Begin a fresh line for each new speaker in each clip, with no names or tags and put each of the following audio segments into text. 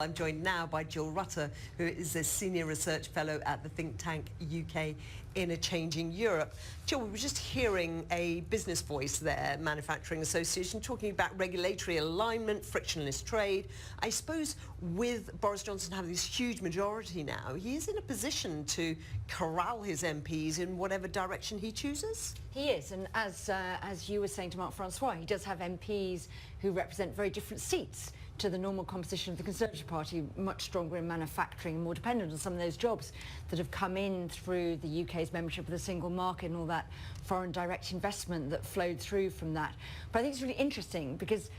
I'm joined now by Jill Rutter, who is a Senior Research Fellow at the think tank UK in a Changing Europe. Jill, we were just hearing a business voice there, Manufacturing Association, talking about regulatory alignment, frictionless trade. I suppose with Boris Johnson having this huge majority now, he is in a position to corral his MPs in whatever direction he chooses?
He is, and as you were saying to Mark Francois, he does have MPs who represent very different seats to the normal composition of the Conservative Party, much stronger in manufacturing and more dependent on some of those jobs that have come in through the UK's membership of the single market and all that foreign direct investment that flowed through from that. But I think it's really interesting because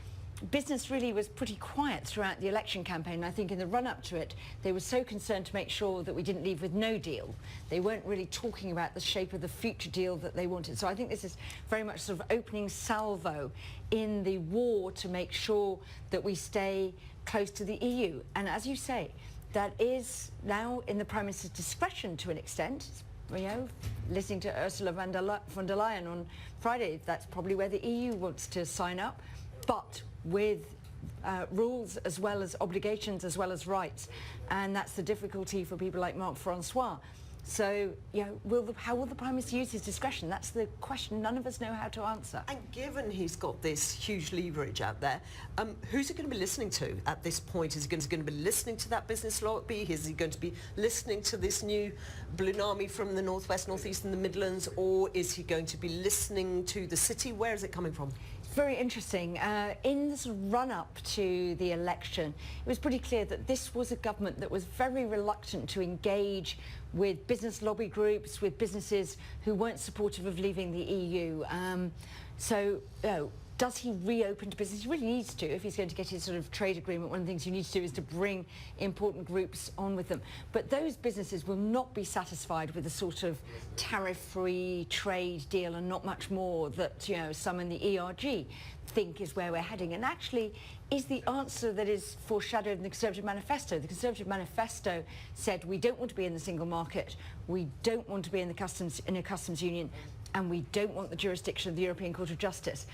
business really was pretty quiet throughout the election campaign. I think in the run-up to it, they were so concerned to make sure that we didn't leave with no deal. They weren't really talking about the shape of the future deal that they wanted. So I think this is very much sort of opening salvo in the war to make sure that we stay close to the EU. And as you say, that is now in the Prime Minister's discretion to an extent. You know, listening to Ursula von der Leyen on Friday, that's probably where the EU wants to sign up. But with rules as well as obligations as well as rights, and that's the difficulty for people like Mark Francois. So, you know, how will the Prime Minister use his discretion? That's the question none of us know how to answer.
And given he's got this huge leverage out there, who's he going to be listening to at this point? Is he going to be listening to that business lobby? Is he going to be listening to this new balloon army from the northwest, northeast and the Midlands? Or is he going to be listening to the city? Where is it coming from?
Very interesting. In the sort of run-up to the election, it was pretty clear that this was a government that was very reluctant to engage with business lobby groups, with businesses who weren't supportive of leaving the EU. Does he reopen to business? He really needs to if he's going to get his sort of trade agreement. One of the things you need to do is to bring important groups on with them. But those businesses will not be satisfied with the sort of tariff-free trade deal and not much more that, you know, some in the ERG think is where we're heading, and actually is the answer that is foreshadowed in the Conservative Manifesto. The Conservative Manifesto said we don't want to be in the single market, we don't want to be in a customs union, and we don't want the jurisdiction of the European Court of Justice.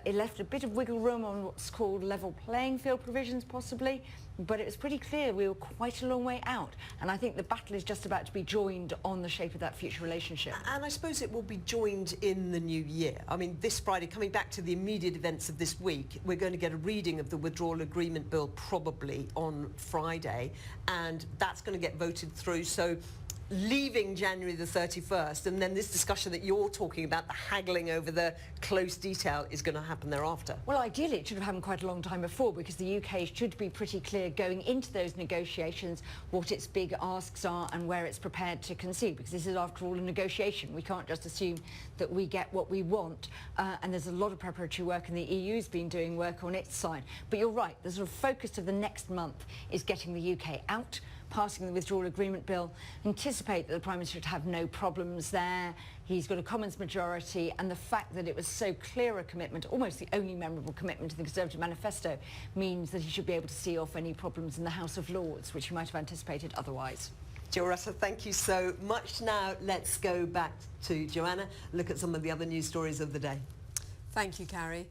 It left a bit of wiggle room on what's called level playing field provisions, possibly, but it was pretty clear we were quite a long way out. And I think the battle is just about to be joined on the shape of that future relationship.
And I suppose it will be joined in the new year. I mean, this Friday, coming back to the immediate events of this week, we're going to get a reading of the withdrawal agreement bill probably on Friday, and that's going to get voted through. So leaving January the 31st, and then this discussion that you're talking about, the haggling over the close detail, is going to happen thereafter.
Well, ideally it should have happened quite a long time before, because the UK should be pretty clear going into those negotiations what its big asks are and where it's prepared to concede, because this is after all a negotiation. We can't just assume that we get what we want, and there's a lot of preparatory work, and the EU's been doing work on its side. But you're right, the sort of focus of the next month is getting the UK out, passing the withdrawal agreement bill, anticipate that the Prime Minister should have no problems there. He's got a Commons majority, and the fact that it was so clear a commitment, almost the only memorable commitment to the Conservative Manifesto, means that he should be able to see off any problems in the House of Lords, which he might have anticipated otherwise.
Jill Rutter, thank you so much. Now let's go back to Joanna, look at some of the other news stories of the day.
Thank you, Carrie.